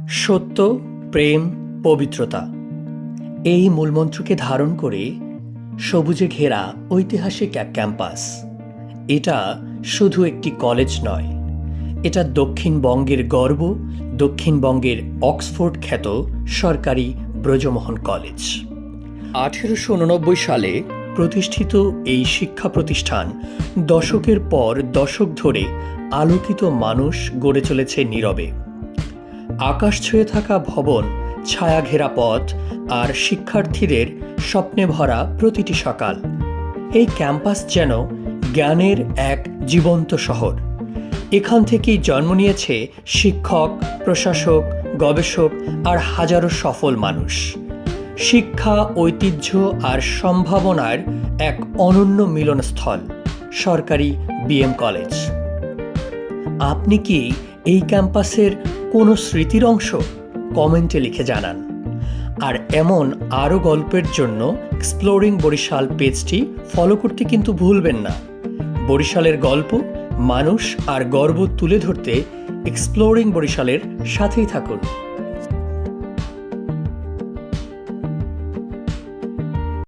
সত্য, প্রেম, পবিত্রতা এই মূলমন্ত্রকে ধারণ করে সবুজে ঘেরা ঐতিহাসিক এক ক্যাম্পাস। এটা শুধু একটি কলেজ নয়, এটা দক্ষিণবঙ্গের গর্ব, দক্ষিণবঙ্গের অক্সফোর্ড খ্যাত সরকারি ব্রজমোহন কলেজ। 1889 সালে প্রতিষ্ঠিত এই শিক্ষা প্রতিষ্ঠান দশকের পর দশক ধরে আলোকিত মানুষ গড়ে চলেছে নীরবে। আকাশ ছুঁয়ে থাকা ভবন, ছায়া ঘেরা পথ আর শিক্ষার্থীদের স্বপ্নে ভরা প্রতিটি সকাল। এই ক্যাম্পাস যেন জ্ঞানের এক জীবন্ত শহর। এখান থেকেই জন্ম নিয়েছে শিক্ষক, প্রশাসক, গবেষক আর হাজারো সফল মানুষ। শিক্ষা, ঐতিহ্য আর সম্ভাবনার এক অনন্য মিলনস্থল সরকারি বিএম কলেজ। আপনি কি এই ক্যাম্পাসের কোনো স্মৃতির অংশ? কমেন্টে লিখে জানান। আর এমন আরও গল্পের জন্য এক্সপ্লোরিং বরিশাল পেজটি ফলো করতে কিন্তু ভুলবেন না। বরিশালের গল্প, মানুষ আর গর্ব তুলে ধরতে এক্সপ্লোরিং বরিশালের সাথেই থাকুন।